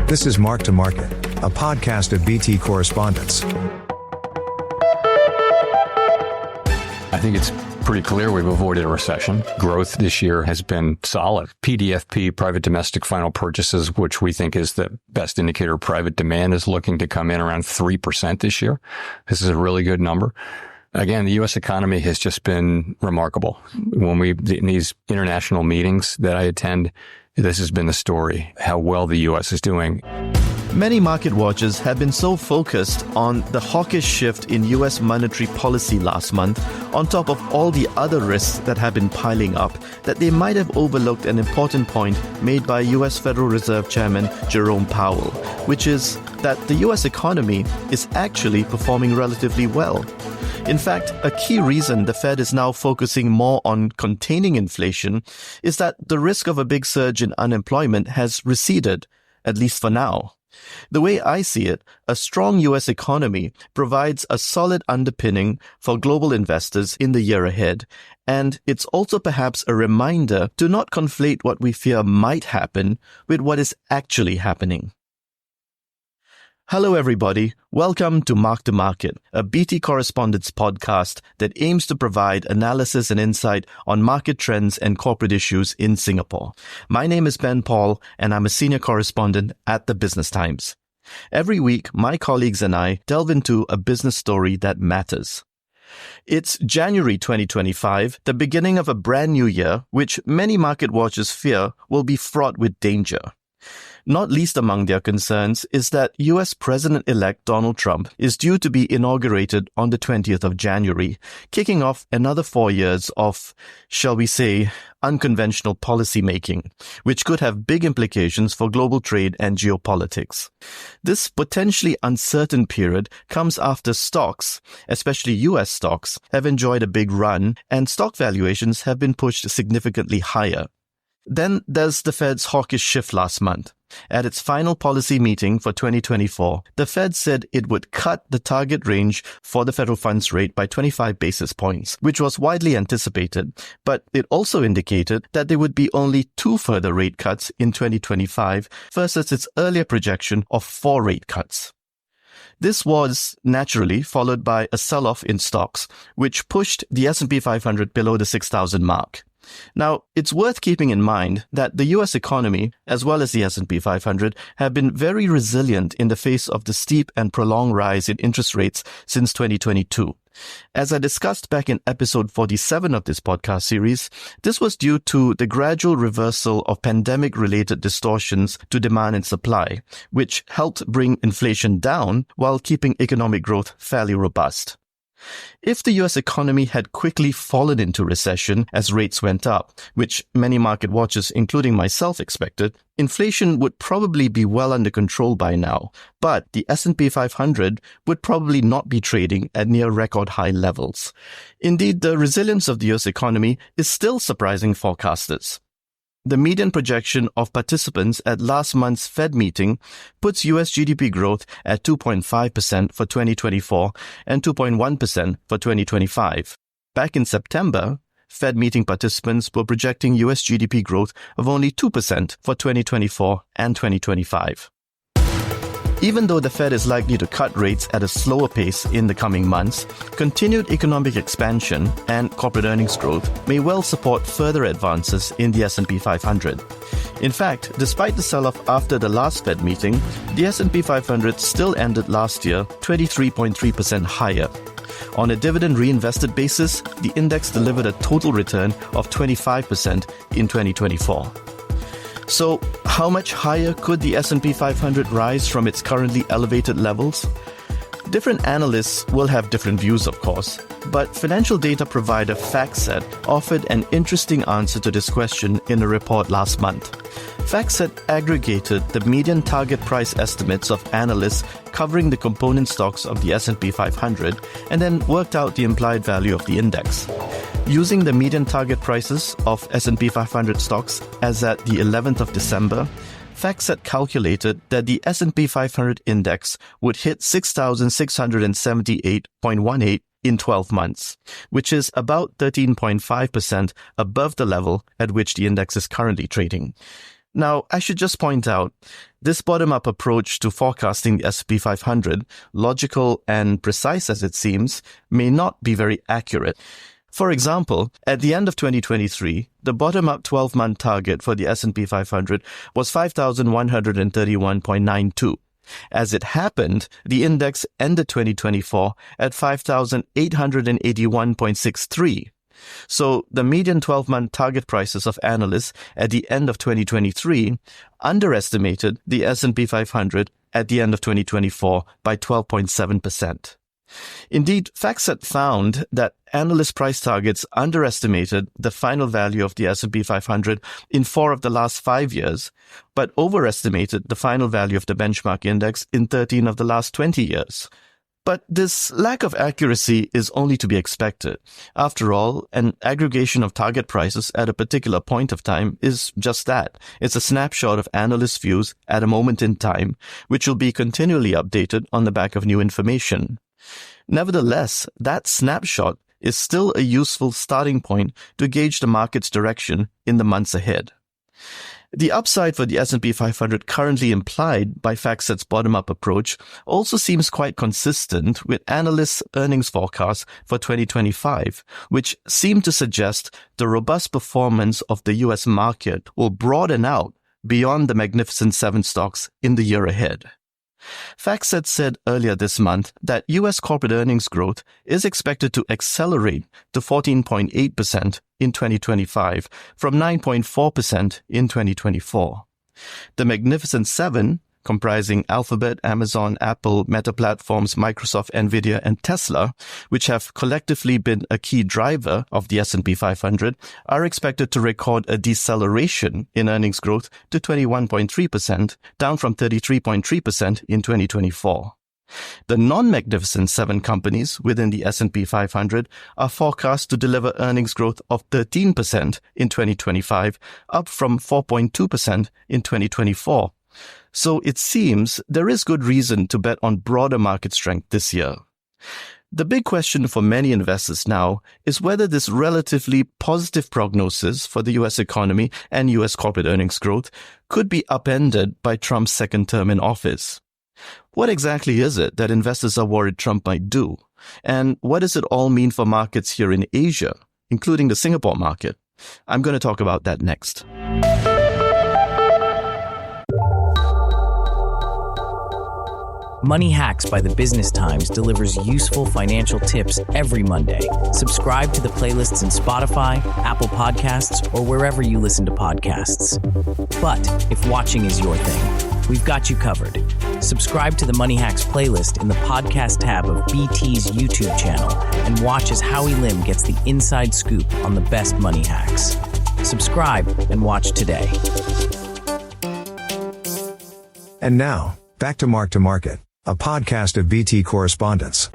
This is Mark to Market, a podcast of BT Correspondents. I think it's pretty clear we've avoided a recession. Growth this year has been solid. PDFP, private domestic final purchases, which we think is the best indicator of private demand, is looking to come in around 3% this year. This is a really good number. Again, the U.S. economy has just been remarkable. In these international meetings that I attend, this has been the story, how well the U.S. is doing. Many market watchers have been so focused on the hawkish shift in U.S. monetary policy last month, on top of all the other risks that have been piling up, that they might have overlooked an important point made by U.S. Federal Reserve Chairman Jerome Powell, which is that the U.S. economy is actually performing relatively well. In fact, a key reason the Fed is now focusing more on containing inflation is that the risk of a big surge in unemployment has receded, at least for now. The way I see it, a strong U.S. economy provides a solid underpinning for global investors in the year ahead, and it's also perhaps a reminder to not conflate what we fear might happen with what is actually happening. Hello everybody, welcome to Mark to Market, a BT Correspondents podcast that aims to provide analysis and insight on market trends and corporate issues in Singapore. My name is benpaul and I'm a senior correspondent at the Business Times. Every week, my colleagues and I delve into a business story that matters. It's January 2025, the beginning of a brand new year, which many market watchers fear will be fraught with danger. Not least among their concerns is that U.S. President-elect Donald Trump is due to be inaugurated on the 20th of January, kicking off another 4 years of, shall we say, unconventional policy making, which could have big implications for global trade and geopolitics. This potentially uncertain period comes after stocks, especially U.S. stocks, have enjoyed a big run and stock valuations have been pushed significantly higher. Then there's the Fed's hawkish shift last month. At its final policy meeting for 2024, the Fed said it would cut the target range for the federal funds rate by 25 basis points, which was widely anticipated, but it also indicated that there would be only 2 further rate cuts in 2025 versus its earlier projection of 4 rate cuts. This was naturally followed by a sell-off in stocks, which pushed the S&P 500 below the 6,000 mark. Now, it's worth keeping in mind that the U.S. economy, as well as the S&P 500, have been very resilient in the face of the steep and prolonged rise in interest rates since 2022. As I discussed back in episode 47 of this podcast series, this was due to the gradual reversal of pandemic-related distortions to demand and supply, which helped bring inflation down while keeping economic growth fairly robust. If the U.S. economy had quickly fallen into recession as rates went up, which many market watchers, including myself, expected, inflation would probably be well under control by now, but the S&P 500 would probably not be trading at near record high levels. Indeed, the resilience of the U.S. economy is still surprising forecasters. The median projection of participants at last month's Fed meeting puts U.S. GDP growth at 2.5% for 2024 and 2.1% for 2025. Back in September, Fed meeting participants were projecting U.S. GDP growth of only 2% for 2024 and 2025. Even though the Fed is likely to cut rates at a slower pace in the coming months, continued economic expansion and corporate earnings growth may well support further advances in the S&P 500. In fact, despite the sell-off after the last Fed meeting, the S&P 500 still ended last year 23.3% higher. On a dividend reinvested basis, the index delivered a total return of 25% in 2024. So, how much higher could the S&P 500 rise from its currently elevated levels? Different analysts will have different views, of course, but financial data provider FactSet offered an interesting answer to this question in a report last month. FactSet aggregated the median target price estimates of analysts covering the component stocks of the S&P 500 and then worked out the implied value of the index. Using the median target prices of S&P 500 stocks as at the 11th of December, FactSet calculated that the S&P 500 index would hit 6,678.18 in 12 months, which is about 13.5% above the level at which the index is currently trading. Now, I should just point out, this bottom-up approach to forecasting the S&P 500, logical and precise as it seems, may not be very accurate. For example, at the end of 2023, the bottom-up 12-month target for the S&P 500 was 5,131.92. As it happened, the index ended 2024 at 5,881.63. So the median 12-month target prices of analysts at the end of 2023 underestimated the S&P 500 at the end of 2024 by 12.7%. Indeed, FactSet found that analyst price targets underestimated the final value of the S&P 500 in 4 of the last 5 years, but overestimated the final value of the benchmark index in 13 of the last 20 years. But this lack of accuracy is only to be expected. After all, an aggregation of target prices at a particular point of time is just that. It's a snapshot of analyst views at a moment in time, which will be continually updated on the back of new information. Nevertheless, that snapshot is still a useful starting point to gauge the market's direction in the months ahead. The upside for the S&P 500 currently implied by FactSet's bottom-up approach also seems quite consistent with analysts' earnings forecasts for 2025, which seem to suggest the robust performance of the US market will broaden out beyond the Magnificent Seven stocks in the year ahead. FactSet said earlier this month that U.S. corporate earnings growth is expected to accelerate to 14.8% in 2025 from 9.4% in 2024. The Magnificent Seven, comprising Alphabet, Amazon, Apple, Meta Platforms, Microsoft, Nvidia, and Tesla, which have collectively been a key driver of the S&P 500, are expected to record a deceleration in earnings growth to 21.3%, down from 33.3% in 2024. The non-Magnificent Seven companies within the S&P 500 are forecast to deliver earnings growth of 13% in 2025, up from 4.2% in 2024. So it seems there is good reason to bet on broader market strength this year. The big question for many investors now is whether this relatively positive prognosis for the US economy and US corporate earnings growth could be upended by Trump's second term in office. What exactly is it that investors are worried Trump might do? And what does it all mean for markets here in Asia, including the Singapore market? I'm going to talk about that next. Money Hacks by the Business Times delivers useful financial tips every Monday. Subscribe to the playlists in Spotify, Apple Podcasts, or wherever you listen to podcasts. But if watching is your thing, we've got you covered. Subscribe to the Money Hacks playlist in the podcast tab of BT's YouTube channel and watch as Howie Lim gets the inside scoop on the best money hacks. Subscribe and watch today. And now, back to Market, a podcast of BT correspondents.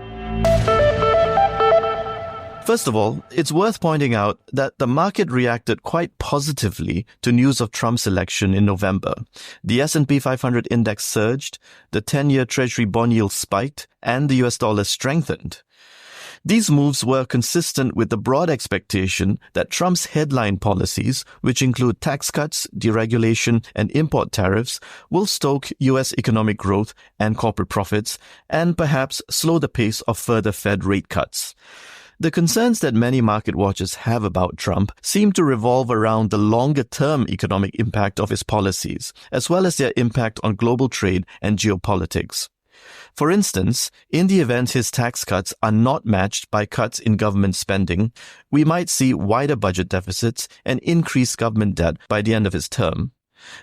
First of all, it's worth pointing out that the market reacted quite positively to news of Trump's election in November. The S&P 500 index surged, the 10-year Treasury bond yield spiked, and the US dollar strengthened. These moves were consistent with the broad expectation that Trump's headline policies, which include tax cuts, deregulation, and import tariffs, will stoke U.S. economic growth and corporate profits, and perhaps slow the pace of further Fed rate cuts. The concerns that many market watchers have about Trump seem to revolve around the longer-term economic impact of his policies, as well as their impact on global trade and geopolitics. For instance, in the event his tax cuts are not matched by cuts in government spending, we might see wider budget deficits and increased government debt by the end of his term.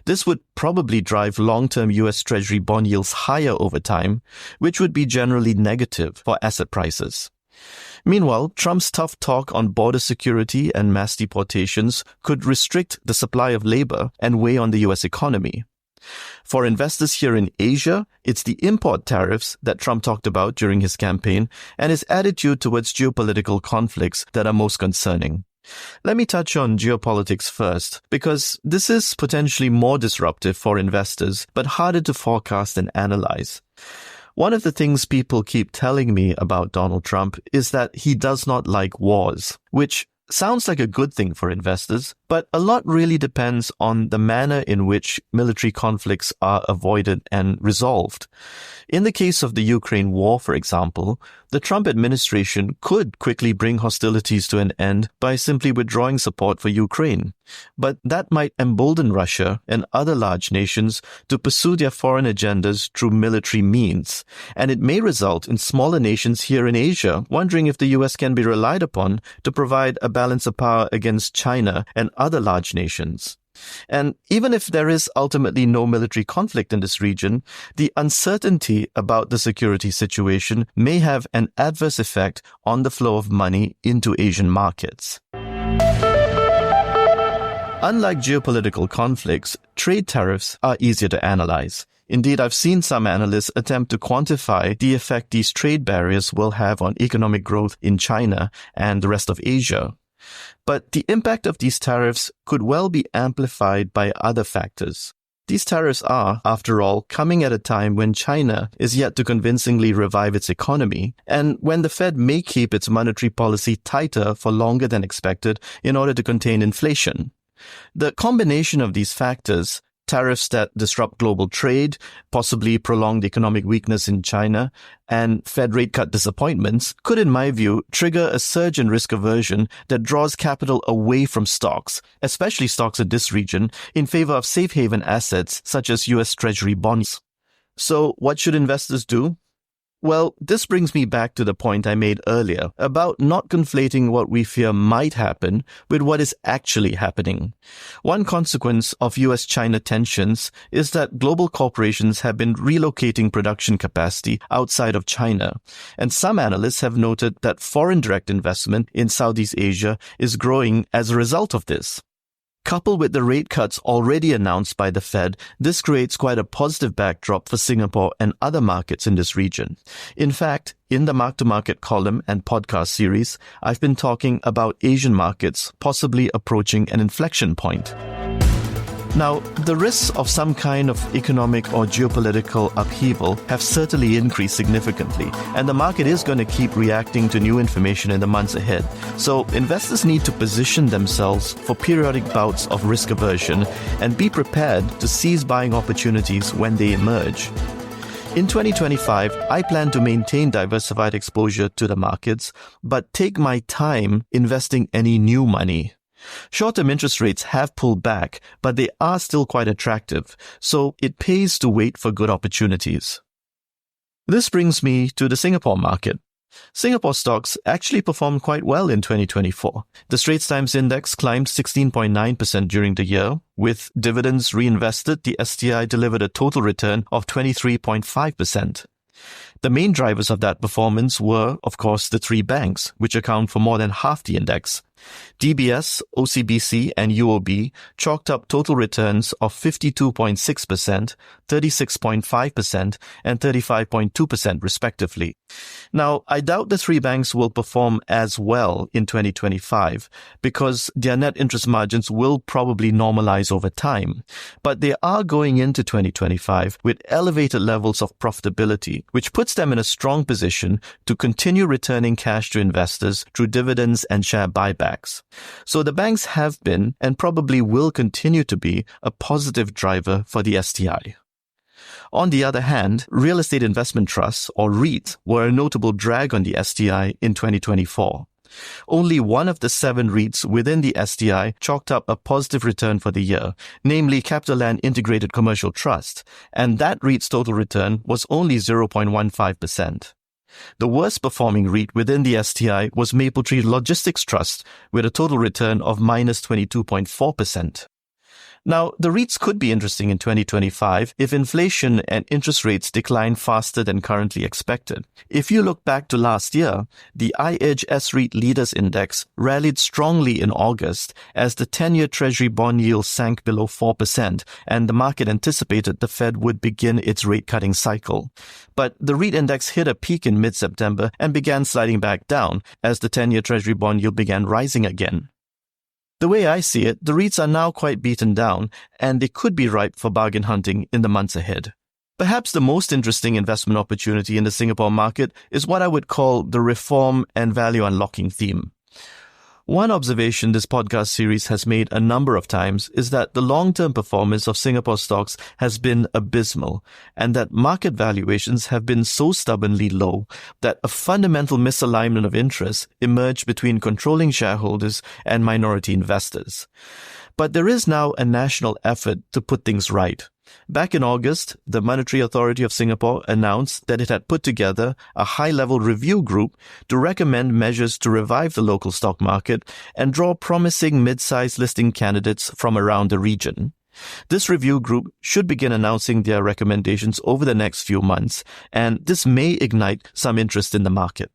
This would probably drive long-term U.S. Treasury bond yields higher over time, which would be generally negative for asset prices. Meanwhile, Trump's tough talk on border security and mass deportations could restrict the supply of labor and weigh on the U.S. economy. For investors here in Asia, it's the import tariffs that Trump talked about during his campaign and his attitude towards geopolitical conflicts that are most concerning. Let me touch on geopolitics first, because this is potentially more disruptive for investors, but harder to forecast and analyze. One of the things people keep telling me about Donald Trump is that he does not like wars, which sounds like a good thing for investors, but a lot really depends on the manner in which military conflicts are avoided and resolved. In the case of the Ukraine war, for example, the Trump administration could quickly bring hostilities to an end by simply withdrawing support for Ukraine. But that might embolden Russia and other large nations to pursue their foreign agendas through military means. And it may result in smaller nations here in Asia wondering if the US can be relied upon to provide a balance of power against China and other large nations. And even if there is ultimately no military conflict in this region, the uncertainty about the security situation may have an adverse effect on the flow of money into Asian markets. Unlike geopolitical conflicts, trade tariffs are easier to analyze. Indeed, I've seen some analysts attempt to quantify the effect these trade barriers will have on economic growth in China and the rest of Asia. But the impact of these tariffs could well be amplified by other factors. These tariffs are, after all, coming at a time when China is yet to convincingly revive its economy, and when the Fed may keep its monetary policy tighter for longer than expected in order to contain inflation. The combination of these factors, tariffs that disrupt global trade, possibly prolonged economic weakness in China, and Fed rate cut disappointments, could, in my view, trigger a surge in risk aversion that draws capital away from stocks, especially stocks in this region, in favor of safe haven assets such as US Treasury bonds. So what should investors do? Well, this brings me back to the point I made earlier about not conflating what we fear might happen with what is actually happening. One consequence of US-China tensions is that global corporations have been relocating production capacity outside of China, and some analysts have noted that foreign direct investment in Southeast Asia is growing as a result of this. Coupled with the rate cuts already announced by the Fed, this creates quite a positive backdrop for Singapore and other markets in this region. In fact, in the Mark-to-Market column and podcast series, I've been talking about Asian markets possibly approaching an inflection point. Now, the risks of some kind of economic or geopolitical upheaval have certainly increased significantly, and the market is going to keep reacting to new information in the months ahead. So investors need to position themselves for periodic bouts of risk aversion and be prepared to seize buying opportunities when they emerge. In 2025, I plan to maintain diversified exposure to the markets, but take my time investing any new money. Short-term interest rates have pulled back, but they are still quite attractive, so it pays to wait for good opportunities. This brings me to the Singapore market. Singapore stocks actually performed quite well in 2024. The Straits Times Index climbed 16.9% during the year. With dividends reinvested, the STI delivered a total return of 23.5%. The main drivers of that performance were, of course, the three banks, which account for more than half the index. DBS, OCBC, and UOB chalked up total returns of 52.6%, 36.5%, and 35.2% respectively. Now, I doubt the three banks will perform as well in 2025 because their net interest margins will probably normalize over time. But they are going into 2025 with elevated levels of profitability, which puts them in a strong position to continue returning cash to investors through dividends and share buybacks. So the banks have been and probably will continue to be a positive driver for the STI. On the other hand, real estate investment trusts, or REITs, were a notable drag on the STI in 2024. Only one of the 7 REITs within the STI chalked up a positive return for the year, namely CapitaLand Integrated Commercial Trust, and that REIT's total return was only 0.15%. The worst performing REIT within the STI was Mapletree Logistics Trust, with a total return of minus 22.4%. Now, the REITs could be interesting in 2025 if inflation and interest rates decline faster than currently expected. If you look back to last year, the iEdge S-REIT Leaders Index rallied strongly in August as the 10-year Treasury bond yield sank below 4% and the market anticipated the Fed would begin its rate-cutting cycle. But the REIT index hit a peak in mid-September and began sliding back down as the 10-year Treasury bond yield began rising again. The way I see it, the REITs are now quite beaten down, and they could be ripe for bargain hunting in the months ahead. Perhaps the most interesting investment opportunity in the Singapore market is what I would call the reform and value unlocking theme. One observation this podcast series has made a number of times is that the long-term performance of Singapore stocks has been abysmal, and that market valuations have been so stubbornly low that a fundamental misalignment of interest emerged between controlling shareholders and minority investors. But there is now a national effort to put things right. Back in August, the Monetary Authority of Singapore announced that it had put together a high-level review group to recommend measures to revive the local stock market and draw promising mid-sized listing candidates from around the region. This review group should begin announcing their recommendations over the next few months, and this may ignite some interest in the market.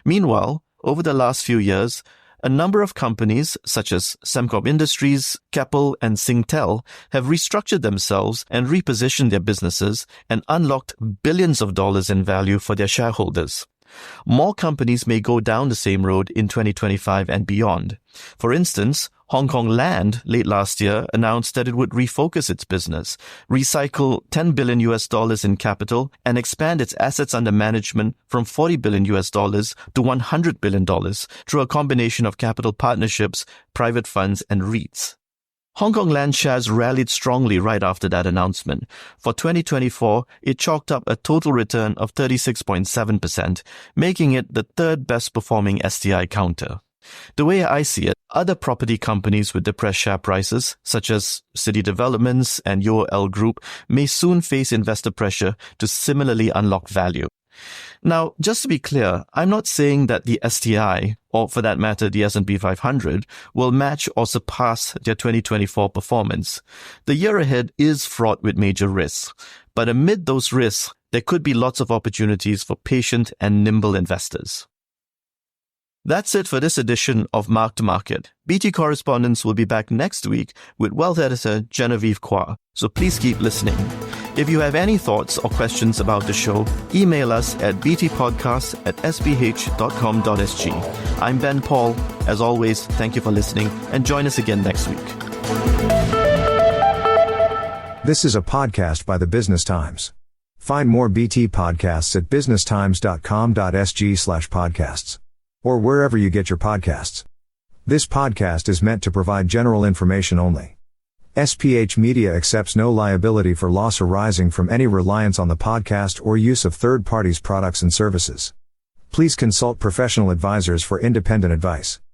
Meanwhile, over the last few years, a number of companies, such as Sembcorp Industries, Keppel, and Singtel, have restructured themselves and repositioned their businesses and unlocked billions of dollars in value for their shareholders. More companies may go down the same road in 2025 and beyond. For instance, Hong Kong Land late last year announced that it would refocus its business, recycle $10 billion in capital, and expand its assets under management from $40 billion to $100 billion through a combination of capital partnerships, private funds, and Reits. Hong Kong Land shares rallied strongly right after that announcement. For 2024, it chalked up a total return of 36.7%, making it the third best performing STI counter. The way I see it, other property companies with depressed share prices, such as City Developments and UOL Group, may soon face investor pressure to similarly unlock value. Now, just to be clear, I'm not saying that the STI, or for that matter the S&P 500, will match or surpass their 2024 performance. The year ahead is fraught with major risks, but amid those risks, there could be lots of opportunities for patient and nimble investors. That's it for this edition of Mark to Market. BT Correspondents will be back next week with wealth editor Genevieve Kwa, so please keep listening. If you have any thoughts or questions about the show, email us at btpodcasts@sph.com.sg. I'm benpaul. As always, thank you for listening and join us again next week. This is a podcast by the Business Times. Find more BT podcasts at businesstimes.com.sg/podcasts. Or wherever you get your podcasts. This podcast is meant to provide general information only. SPH Media accepts no liability for loss arising from any reliance on the podcast or use of third parties' products and services. Please consult professional advisors for independent advice.